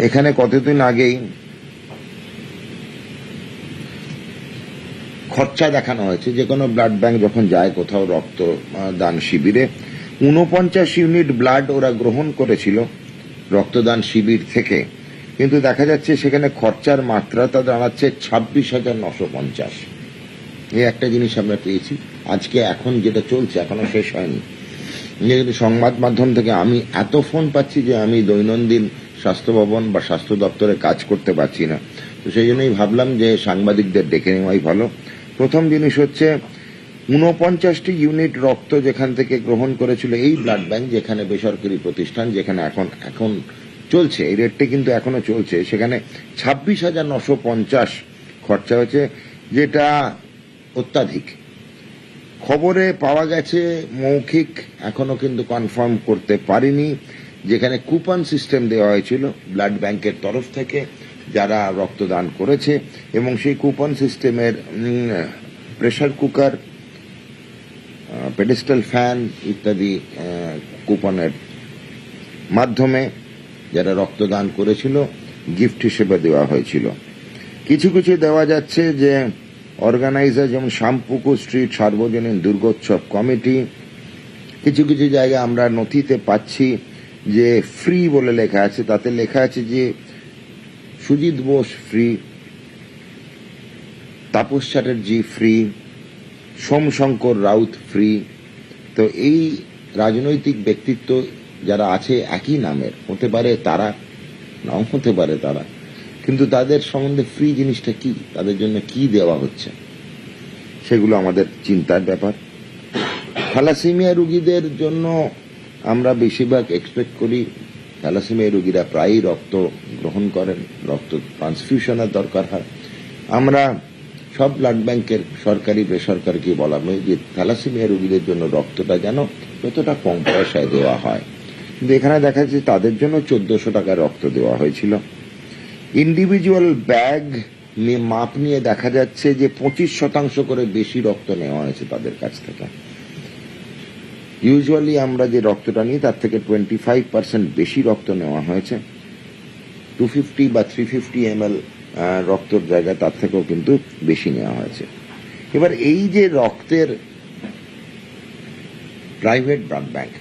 এখানে কতদিন আগেই খরচা দেখানো হয়েছে, যে কোনো ব্লাড ব্যাংক যখন যায় কোথাও রক্ত দান শিবিরে, 49 ইউনিট ব্লাড ওরা গ্রহণ করেছিল রক্তদান শিবির থেকে, কিন্তু দেখা যাচ্ছে সেখানে খরচার মাত্রাটা দাঁড়াচ্ছে 26,950। এই একটা জিনিস আমরা পেয়েছি আজকে, এখন যেটা চলছে এখনো শেষ হয়নি। কিন্তু সংবাদ মাধ্যম থেকে আমি এত ফোন পাচ্ছি যে আমি দৈনন্দিন স্বাস্থ্য ভবন বা স্বাস্থ্য দপ্তরে কাজ করতে পারছি না, তো সেই জন্যই ভাবলাম যে সাংবাদিকদের ডেকে নেওয়াই ভালো। প্রথম জিনিস হচ্ছে 49টি ইউনিট রক্ত যেখান থেকে গ্রহণ করেছিল এই ব্লাড ব্যাংক, যেখানে বেসরকারি প্রতিষ্ঠান, যেখানে এখন চলছে এই রেটটি কিন্তু এখনো চলছে, সেখানে 26,950 খরচা হয়েছে, যেটা অত্যাধিক। খবরে পাওয়া গেছে, মৌখিক এখনো কিন্তু কনফার্ম করতে পারিনি, যেখানে কুপন সিস্টেম দেওয়া হয়েছিল ব্লাড ব্যাংকের তরফ থেকে যারা রক্তদান করেছে, এবং সেই কুপন সিস্টেমের প্রেসার কুকার, পেডেস্টাল ফ্যান ইত্যাদি কুপনের মাধ্যমে যারা রক্তদান করেছিল গিফট হিসেবে দেওয়া হয়েছিল। কিছু কিছু দেওয়া যাচ্ছে যে অর্গানাইজার, যেমন শ্যামপুকুর স্ট্রিট সার্বজনীন দুর্গোৎসব কমিটি, কিছু কিছু জায়গায় আমরা নথিতে পাচ্ছি যে ফ্রি বলে লেখা আছে, তাতে লেখা আছে যে Sujit Bose free, Tapas Chatterjee free, Somshankar Raut free. তো এই রাজনৈতিক ব্যক্তিত্ব যারা আছে একই নামের, হতে পারে তারা, নাও হতে পারে তারা, কিন্তু তাদের সম্বন্ধে ফ্রি জিনিসটা কি, তাদের জন্য কি দেওয়া হচ্ছে, সেগুলো আমাদের চিন্তার ব্যাপার। থ্যালাসেমিয়া রোগীদের জন্য আমরা বেশিরভাগ এক্সপেক্ট করি, থ্যালাসেমিয়া রোগীরা প্রায়ই রক্ত গ্রহণ করেন, রক্ত ট্রান্সফিউশনের দরকার হয়। আমরা সব ব্লাড ব্যাংকের সরকারি বেসরকারিকে বলা হয় যে থ্যালাসেমিয়া রোগীদের জন্য রক্তটা যেন যতটা কম পয়সায় দেওয়া হয়, কিন্তু এখানে দেখা যাচ্ছে তাদের জন্য 1400 টাকায় রক্ত দেওয়া হয়েছিল। ইন্ডিভিজুয়াল ব্যাগ মাপ নিয়ে দেখা যাচ্ছে যে 25% করে বেশি রক্ত নেওয়া হয়েছে তাদের কাছ থেকে। ইউজুয়ালি আমরা যে রক্তটা নিই তার থেকে 25% বেশি রক্ত নেওয়া হয়েছে। 250 বা 350 ml রক্তের জায়গায় তার থেকেও কিন্তু বেশি নেওয়া হয়েছে। এবার এই যে রক্তের প্রাইভেট ব্লাড ব্যাংক,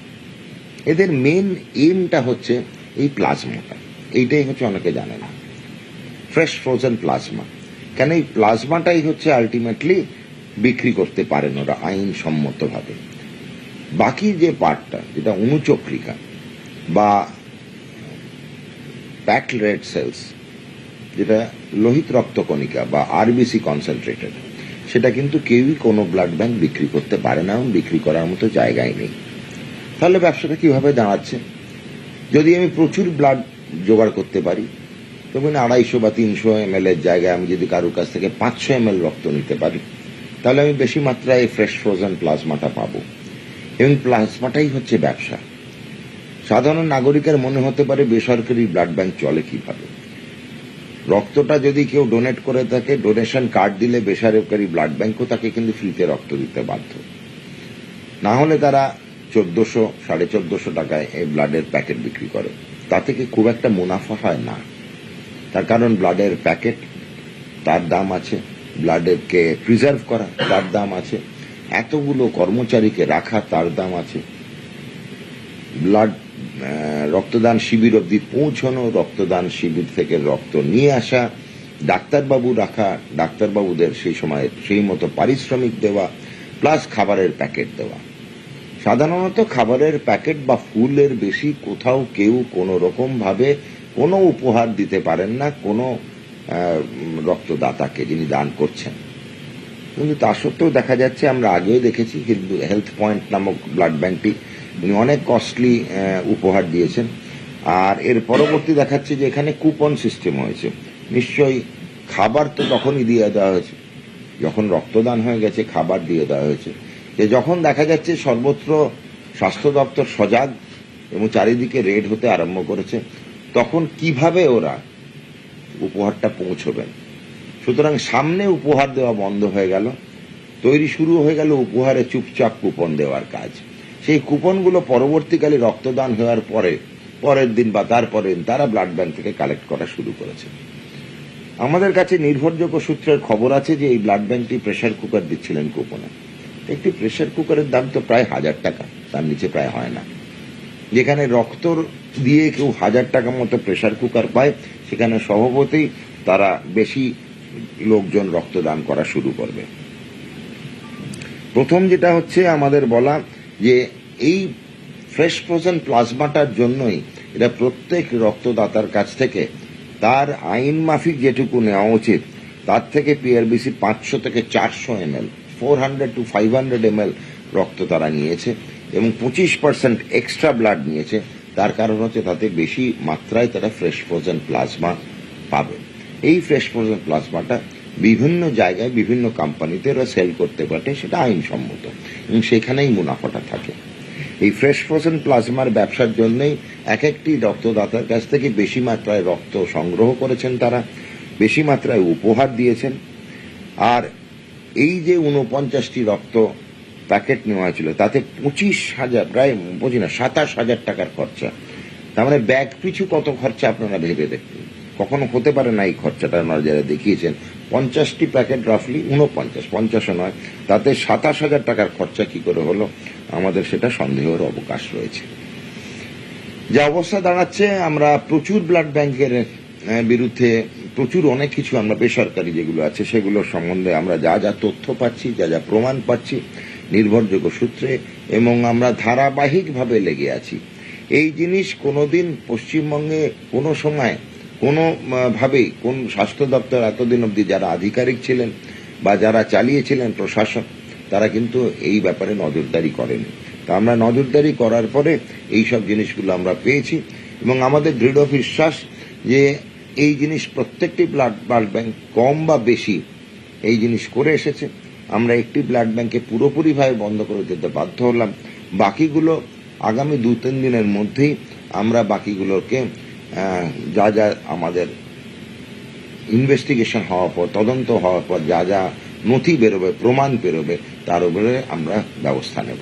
এদের মেন এইমটা হচ্ছে এই প্লাজমাটা, এইটাই হচ্ছে অনেকে জানে না, ফ্রেশ ফ্রোজেন প্লাজমা। কেন এই প্লাজমাটাই হচ্ছে আলটিমেটলি বিক্রি করতে পারেন ওরা আইনসম্মতভাবে। বাকি যে পার্টটা, যেটা অনুচক্রিকা বা প্যাকড রেড সেলস, যেটা লোহিত রক্তকণিকা বা আরবিসি কনসেন্ট্রেটেড, সেটা কিন্তু কেউই কোনো ব্লাড ব্যাংক বিক্রি করতে পারে না এবং বিক্রি করার মতো জায়গায় নেই। তাহলে ব্যবসাটা কিভাবে দাঁড়াচ্ছে? যদি আমি প্রচুর ব্লাড জোগাড় করতে পারি, তখন 250 বা 300 ml এর জায়গায় আমি যদি কারোর কাছ থেকে 500 ml রক্ত নিতে পারি, তাহলে আমি বেশি মাত্রায় ফ্রেশ ফ্রোজেন প্লাজমাটা পাবো, এবং প্লাজমাটাই হচ্ছে ব্যবসা। সাধারণ নাগরিকের মনে হতে পারে বেসরকারি ব্লাড ব্যাংক চলে কিভাবে। রক্তটা যদি কেউ ডোনেট করে থাকে, ডোনেশন কার্ড দিলে বেসরকারি ব্লাড ব্যাংকও তাকে কিন্তু ফ্রিতে রক্ত দিতে বাধ্য, না হলে তারা 1400, 1450 টাকায় এই ব্লাডের প্যাকেট বিক্রি করে। তা থেকে খুব একটা মুনাফা হয় না, তার কারণ ব্লাডের প্যাকেট তার দাম আছে, ব্লাডেরকে প্রিজার্ভ করা তার দাম আছে, এতগুলো কর্মচারীকে রাখা তার দাম আছে, ব্লাড রক্তদান শিবির অবধি পৌঁছানো, রক্তদান শিবির থেকে রক্ত নিয়ে আসা, ডাক্তারবাবু রাখা, ডাক্তারবাবুদের সেই সময় সেই মতো পারিশ্রমিক দেওয়া, প্লাস খাবারের প্যাকেট দেওয়া। সাধারণত খাবারের প্যাকেট বা ফুলের বেশি কোথাও কেউ কোনো রকম ভাবে কোনো উপহার দিতে পারেন না কোনো রক্তদাতাকে যিনি দান করছেন। কিন্তু তা সত্ত্বেও দেখা যাচ্ছে, আমরা আগেও দেখেছি হেলথ পয়েন্ট নামক ব্লাড ব্যাংকটি উনি অনেক কস্টলি উপহার দিয়েছেন। আর এর পরবর্তী দেখাচ্ছে যে এখানে কুপন সিস্টেম হয়েছে। নিশ্চয়ই খাবার তো তখনই দিয়ে দেওয়া হয়েছে যখন রক্তদান হয়ে গেছে, খাবার দিয়ে দেওয়া হয়েছে। যে যখন দেখা যাচ্ছে সর্বত্র স্বাস্থ্য দপ্তর সজাগ এবং চারিদিকে রেড হতে আরম্ভ করেছে, তখন কিভাবে ওরা উপহারটা পৌঁছবেন? সুতরাং সামনে উপহার দেওয়া বন্ধ হয়ে গেল, তৈরি শুরু হয়ে গেল উপহারে চুপচাপ কুপন দেওয়ার কাজ। সেই কুপনগুলো পরবর্তীকালে রক্তদান হওয়ার পরে পরের দিন বা তারপরের দিন তারা ব্লাড ব্যাংক থেকে কালেক্ট করা শুরু করেছে। আমাদের কাছে নির্ভরযোগ্য সূত্রের খবর আছে যে এই ব্লাড ব্যাংকটি প্রেসার কুকার দিচ্ছিলেন গোপনে। একটি প্রেসার কুকারের দাম তো প্রায় 1000 টাকা, তার নিচে প্রায় হয় না। যেখানে রক্ত দিয়ে কেউ 1000 টাকা মতো প্রেসার কুকার পায়, সেখানে স্বভাবতই তারা বেশি লোকজন রক্তদান করা শুরু করবে। প্রথম যেটা হচ্ছে আমাদের বলা যে এই ফ্রেশ ফ্রোজেন প্লাজমাটার জন্যই এটা প্রত্যেক রক্তদাতার কাছ থেকে তার আইন মাফিক যেটুকু নেওয়া উচিত তার থেকে পিআরবিসি 500 থেকে 400 ml 400 to 500 ml রক্ত তারা নিয়েছে এবং 25% এক্সট্রা ব্লাড নিয়েছে। তার কারণ হচ্ছে তাতে বেশি মাত্রায় তারা ফ্রেশ ফ্রোজেন প্লাজমা পাবে। এই ফ্রেশ ফ্রোজেন প্লাজমাটা বিভিন্ন জায়গায় বিভিন্ন কোম্পানিতে ওরা সেল করতে পারে, সেটা আইনসম্মত এবং সেখানেই মুনাফাটা থাকে। এই ফ্রেশ ফ্রোজেন প্লাজমার ব্যবসার জন্যই এক একটি রক্তদাতার কাছ থেকে বেশি মাত্রায় রক্ত সংগ্রহ করেছেন, তারা বেশি মাত্রায় উপহার দিয়েছেন। আর এই যে 49টি রক্ত প্যাকেট নেওয়া হয়েছিল তাতে 25,000 প্রায় 27,000 টাকার খরচা। তার মানে ব্যাগ পিছু কত খরচা আপনারা ভেবে দেখুন। কখনো হতে পারে না এই খরচাটা আপনারা যারা দেখিয়েছেন। 50টি প্যাকেট রাফলি 50 নয়, তাতে 27,000 টাকার খরচা কি করে হলো আমাদের সেটা সন্দেহের অবকাশ রয়েছে। যে অবস্থা দাঁড়াচ্ছে, আমরা প্রচুর ব্লাড ব্যাংকের বিরুদ্ধে প্রচুর অনেক কিছু আমরা বেসরকারি যেগুলো আছে সেগুলোর সম্বন্ধে আমরা যা যা তথ্য পাচ্ছি, যা যা প্রমাণ পাচ্ছি নির্ভরযোগ্য সূত্রে, এবং আমরা ধারাবাহিকভাবে লেগে আছি। এই জিনিস কোনোদিন পশ্চিমবঙ্গে কোনো সময় কোনোভাবেই কোন স্বাস্থ্য দপ্তর এতদিন অবধি যারা আধিকারিক ছিলেন বা যারা চালিয়েছিলেন প্রশাসন, তারা কিন্তু এই ব্যাপারে নজরদারি করেনি। তা আমরা নজরদারি করার পরে এই সব জিনিসগুলো আমরা পেয়েছি এবং আমাদের দৃঢ় বিশ্বাস যে এই জিনিস প্রত্যেকটি ব্লাড ব্যাংক কম বা বেশি এই জিনিস করে এসেছে। আমরা একটি ব্লাড ব্যাংকে পুরোপুরিভাবে বন্ধ করে দিতে বাধ্য হলাম। বাকিগুলো আগামী 2-3 দিনের মধ্যেই আমরা বাকিগুলোকে যা যা আমাদের ইনভেস্টিগেশন হওয়ার পর, তদন্ত হওয়ার পর যা যা নথি বেরোবে, প্রমাণ বেরোবে, তার উপরে আমরা ব্যবস্থা নেব।